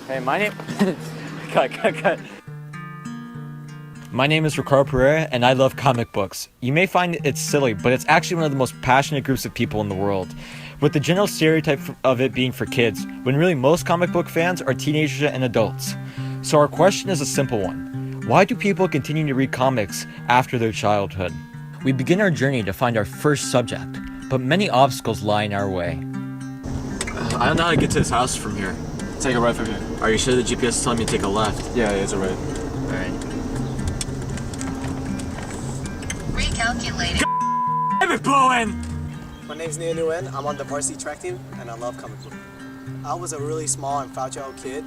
Hey, my name. cut. My name is Ricardo Pereira, and I love comic books. You may find it's silly, but it's actually one of the most passionate groups of people in the world. With the general stereotype of it being for kids, when really most comic book fans are teenagers and adults. So our question is a simple one. Why do people continue to read comics after their childhood? We begin our journey to find our first subject, but many obstacles lie in our way. I don't know how to get to this house from here. Take a right from here. Are you sure the GPS is telling me to take a left? Yeah, it's a right. Alright. Recalculating. I've been blowing! My name's Nia Nguyen. I'm on the varsity track team, and I love comic book. I was a really small and fragile kid,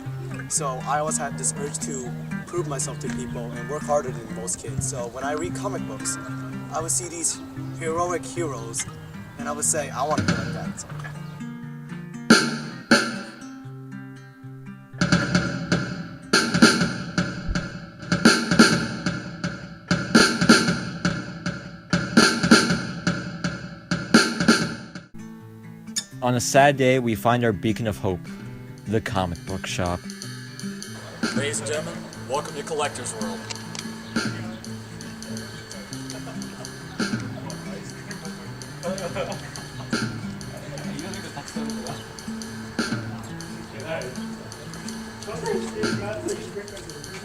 so I always had this urge to prove myself to people and work harder than most kids. So when I read comic books, I would see these heroic heroes, and I would say, I want to be like that. So, On a sad day, we find our beacon of hope, the comic book shop. Ladies and gentlemen, welcome to Collector's World.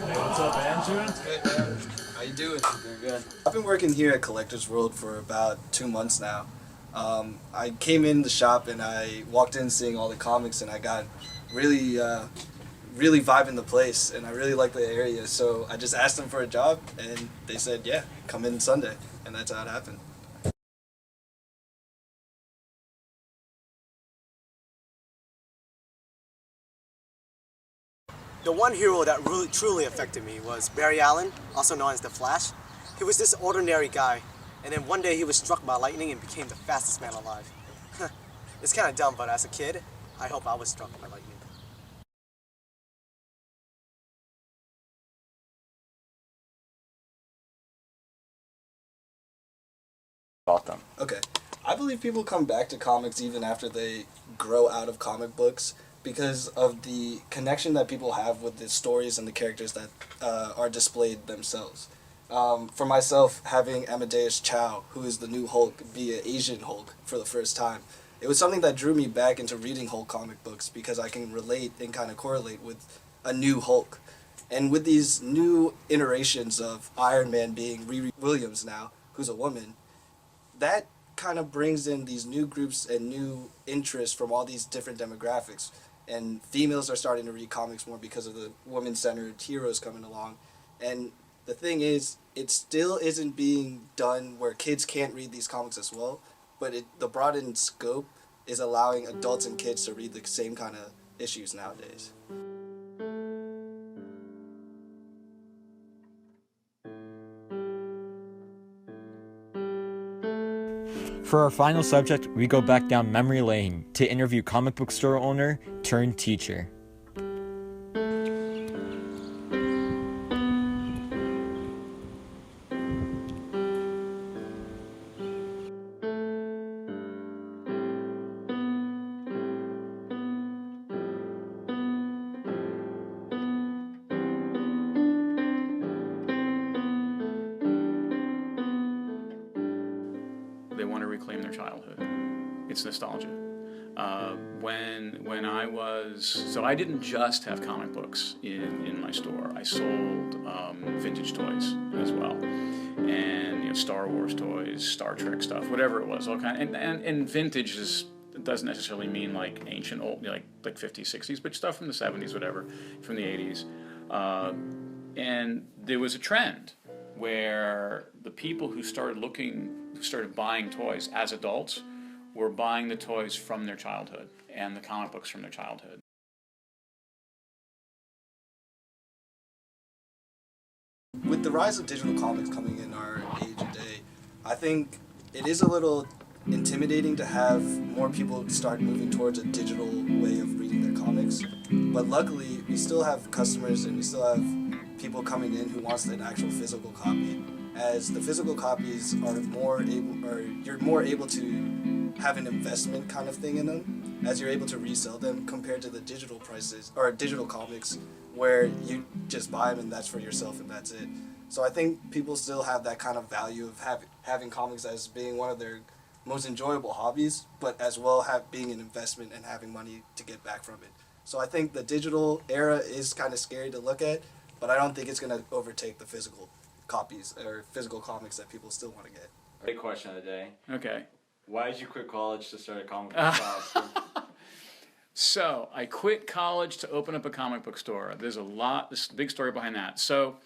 What's up, Andrew? Good, man. How you doing? Doing good. I've been working here at Collector's World for about 2 months now. I came in the shop and I walked in seeing all the comics and I got really, really vibing the place and I really like the area. So I just asked them for a job and they said, yeah, come in Sunday. And that's how it happened. the one hero that really truly affected me was Barry Allen, also known as the Flash. He was this ordinary guy, and then one day he was struck by lightning and became the fastest man alive. It's kind of dumb, but as a kid, I hope I was struck by lightning. About them. Okay. I believe people come back to comics even after they grow out of comic books because of the connection that people have with the stories and the characters that are displayed themselves. For myself, having Amadeus Cho, who is the new Hulk, be an Asian Hulk for the first time, it was something that drew me back into reading Hulk comic books because I can relate and kind of correlate with a new Hulk. And with these new iterations of Iron Man being Riri Williams now, who's a woman, that kind of brings in these new groups and new interests from all these different demographics. And females are starting to read comics more because of the women-centered heroes coming along. And the thing is, it still isn't being done where kids can't read these comics as well, but the broadened scope is allowing adults and kids to read the same kind of issues nowadays. For our final subject, we go back down memory lane to interview comic book store owner turned teacher. They want to reclaim their childhood. It's nostalgia. When I was, so I didn't just have comic books in my store. I sold vintage toys as well, and Star Wars toys, Star Trek stuff, whatever it was, all kind. And vintage doesn't necessarily mean like ancient old, like 50s, 60s, but stuff from the 70s, whatever, from the 80s. And there was a trend where the people who started buying toys as adults were buying the toys from their childhood and the comic books from their childhood. With the rise of digital comics coming in our age and day, I think it is a little intimidating to have more people start moving towards a digital way of reading their comics. But luckily, we still have customers and we still have people coming in who wants an actual physical copy, as the physical copies are more able, or you're more able to have an investment kind of thing in them, as you're able to resell them compared to the digital prices or digital comics where you just buy them and that's for yourself and that's it. So I think people still have that kind of value of having comics as being one of their most enjoyable hobbies, but as well being an investment and having money to get back from it. So I think the digital era is kind of scary to look at, but I don't think it's going to overtake the physical copies or physical comics that people still want to get. Big question of the day. Okay. Why did you quit college to start a comic book shop? So I quit college to open up a comic book store. There's this big story behind that. So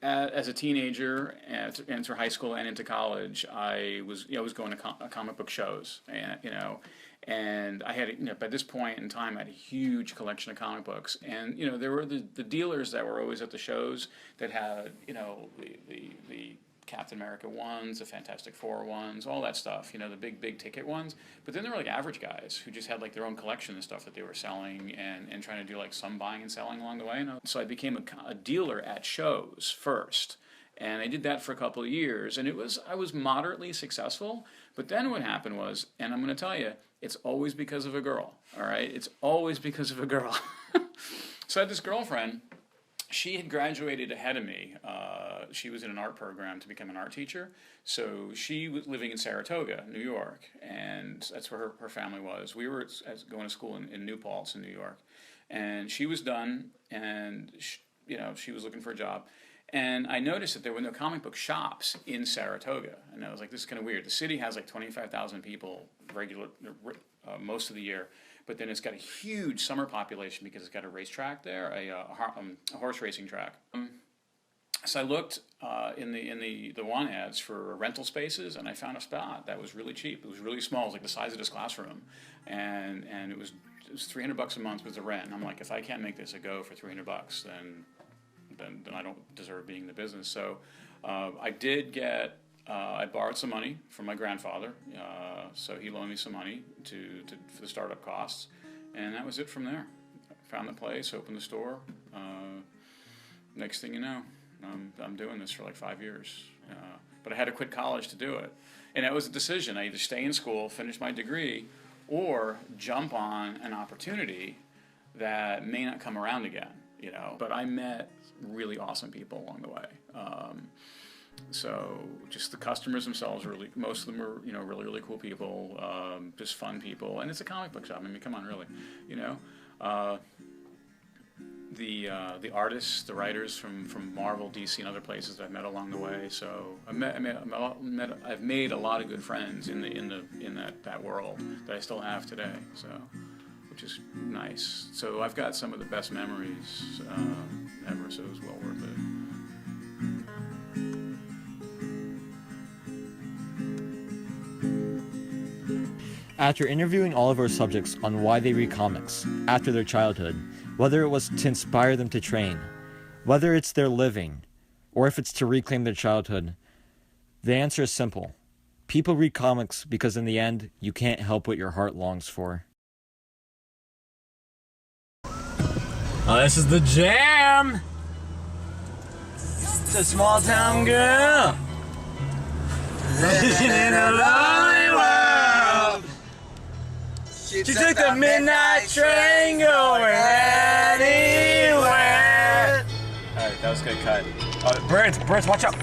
as a teenager, and through high school and into college, I was going to comic book shows, and I had, by this point in time, I had a huge collection of comic books, and there were the dealers that were always at the shows that had the Captain America ones, the Fantastic Four ones, all that stuff, the big ticket ones. But then there were like average guys who just had like their own collection and stuff that they were selling and trying to do like some buying and selling along the way. So I became a dealer at shows first. And I did that for a couple of years, and I was moderately successful. But then what happened was, and I'm going to tell you, it's always because of a girl, all right? It's always because of a girl. So I had this girlfriend. She had graduated ahead of me. She was in an art program to become an art teacher. So she was living in Saratoga, New York, and that's where her family was. We were going to school in New Paltz in New York. And she was done, and she was looking for a job. And I noticed that there were no comic book shops in Saratoga. And I was like, this is kind of weird. The city has like 25,000 people most of the year. But then it's got a huge summer population because it's got a racetrack there, a horse racing track. So I looked in the want ads for rental spaces, and I found a spot that was really cheap. It was really small. It was like the size of this classroom, and it was $300 a month was the rent. And I'm like, if I can't make this a go for $300, then I don't deserve being in the business. So I did get. I borrowed some money from my grandfather, so he loaned me some money for the startup costs, and that was it from there. Found the place, opened the store. Next thing you know, I'm doing this for like 5 years. But I had to quit college to do it, and that was a decision. I either stay in school, finish my degree, or jump on an opportunity that may not come around again. But I met really awesome people along the way. So just the customers themselves most of them were, really cool people, just fun people, and it's a comic book shop. I mean, come on, really, the artists, the writers from Marvel, DC, and other places that I've met along the way. So I've made a lot of good friends in that world that I still have today. So, which is nice. So I've got some of the best memories ever. So it was well worth it. After interviewing all of our subjects on why they read comics after their childhood, whether it was to inspire them to train, whether it's their living, or if it's to reclaim their childhood, the answer is simple. People read comics because in the end, you can't help what your heart longs for. Oh, this is the jam! It's a small town girl living in a lonely world. She took the midnight train going anywhere. Alright, that was a good cut. Birds, watch out!